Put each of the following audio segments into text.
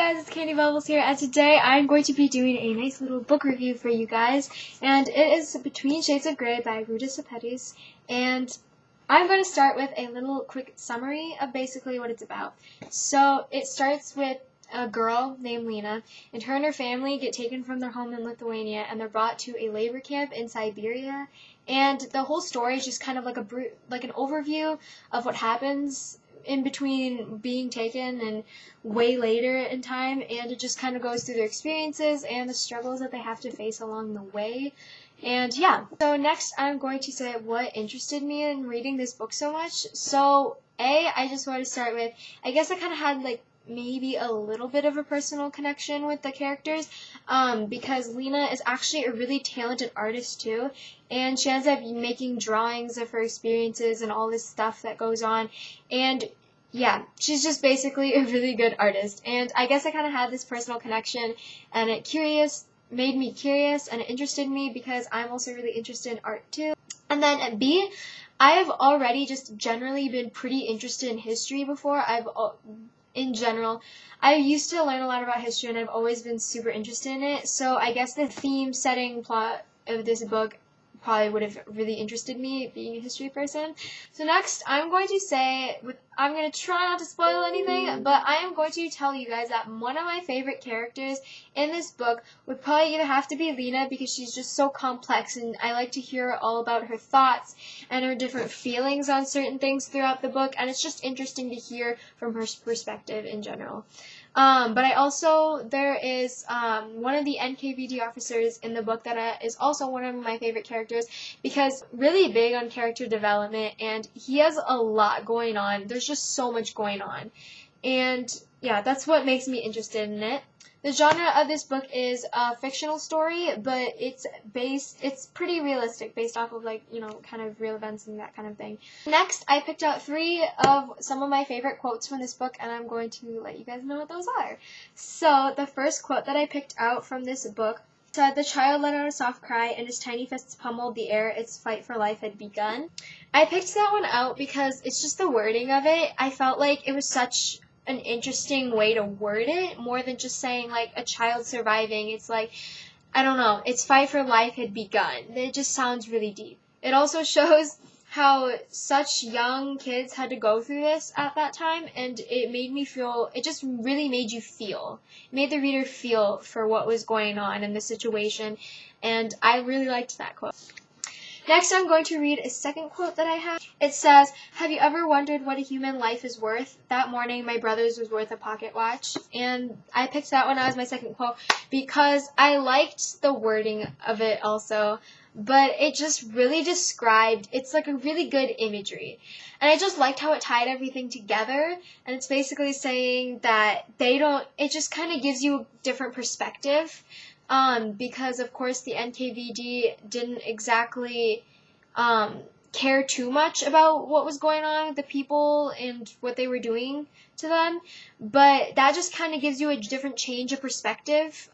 guys, it's Candy Bubbles here, and today I'm going to be doing a nice little book review for you guys, and it is Between Shades of Grey by Ruta Sepetys, and I'm going to start with a little quick summary of basically what it's about. So it starts with a girl named Lena, and her family get taken from their home in Lithuania, and they're brought to a labor camp in Siberia, and the whole story is just kind of like an overview of what happens in between being taken and way later in time, and it just kind of goes through their experiences and the struggles that they have to face along the way. And yeah, so next I'm going to say what interested me in reading this book so much. So I just want to start with, I guess I kind of had like maybe a little bit of a personal connection with the characters, because Lena is actually a really talented artist too, and she ends up making drawings of her experiences and all this stuff that goes on, and yeah, she's just basically a really good artist, and I guess I kind of had this personal connection, and it made me curious, and it interested me because I'm also really interested in art too. And then at B, I've already just generally been pretty interested in history before. In general, I used to learn a lot about history, and I've always been super interested in it, so I guess the theme, setting, plot of this book probably would have really interested me, being a history person. So next, I'm going to try not to spoil anything, but I am going to tell you guys that one of my favorite characters in this book would probably either have to be Lena, because she's just so complex, and I like to hear all about her thoughts and her different feelings on certain things throughout the book, and it's just interesting to hear from her perspective in general. But there is one of the NKVD officers in the book that is also one of my favorite characters, because really big on character development, and he has a lot going on. There's just so much going on, and yeah, that's what makes me interested in it. The genre of this book is a fictional story, but it's pretty realistic, based off of kind of real events and that kind of thing. Next, I picked out 3 of some of my favorite quotes from this book, and I'm going to let you guys know what those are. So, the first quote that I picked out from this book said, "The child let out a soft cry, and his tiny fists pummeled the air. Its fight for life had begun." I picked that one out because it's just the wording of it. I felt like it was such an interesting way to word it, more than just saying like a child surviving. It's like, I don't know, its fight for life had begun. It just sounds really deep. It also shows how such young kids had to go through this at that time, and it just really made you feel. It made the reader feel for what was going on in the situation, and I really liked that quote. Next, I'm going to read a second quote that I have. It says, "Have you ever wondered what a human life is worth? That morning, my brother's was worth a pocket watch." And I picked that one as my second quote because I liked the wording of it also, but it just really it's like a really good imagery. And I just liked how it tied everything together, and it's basically saying that it just kind of gives you a different perspective. Because of course the NKVD didn't exactly care too much about what was going on with the people and what they were doing to them, but that just kind of gives you a different change of perspective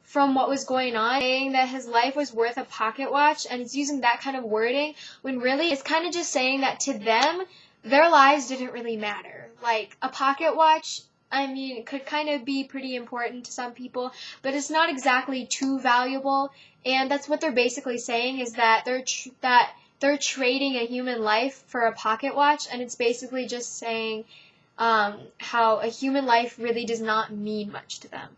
from what was going on, saying that his life was worth a pocket watch, and it's using that kind of wording when really it's kind of just saying that to them, their lives didn't really matter. Like, a pocket watch, I mean, it could kind of be pretty important to some people, but it's not exactly too valuable, and that's what they're basically saying, is that they're trading a human life for a pocket watch, and it's basically just saying how a human life really does not mean much to them.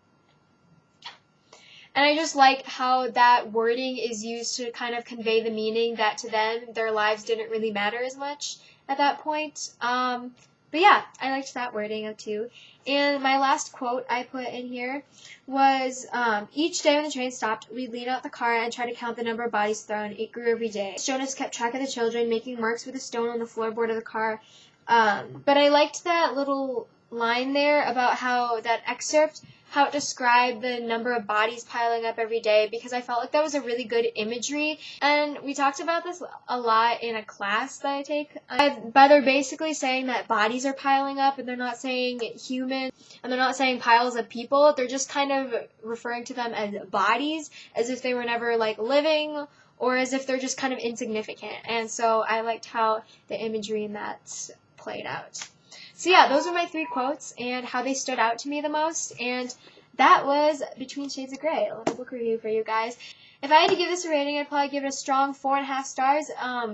And I just like how that wording is used to kind of convey the meaning that to them, their lives didn't really matter as much at that point. But yeah, I liked that wording too. And my last quote I put in here was, "Each day when the train stopped, we'd lean out the car and try to count the number of bodies thrown. It grew every day. Jonas kept track of the children, making marks with a stone on the floorboard of the car." But I liked that little line there about how it described the number of bodies piling up every day, because I felt like that was a really good imagery, and we talked about this a lot in a class that I take, but they're basically saying that bodies are piling up, and they're not saying human, and they're not saying piles of people, they're just kind of referring to them as bodies, as if they were never like living, or as if they're just kind of insignificant, and so I liked how the imagery in that played out. So yeah, those are my 3 quotes and how they stood out to me the most. And that was Between Shades of Grey, a little book review for you guys. If I had to give this a rating, I'd probably give it a strong 4.5 stars,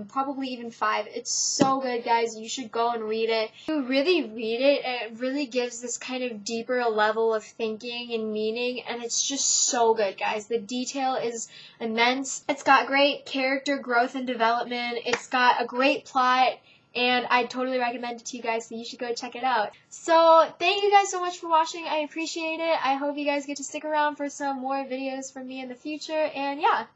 probably even 5. It's so good, guys. You should go and read it. If you really read it, it really gives this kind of deeper level of thinking and meaning, and it's just so good, guys. The detail is immense. It's got great character growth and development. It's got a great plot. And I totally recommend it to you guys, so you should go check it out. So, thank you guys so much for watching. I appreciate it. I hope you guys get to stick around for some more videos from me in the future. And yeah,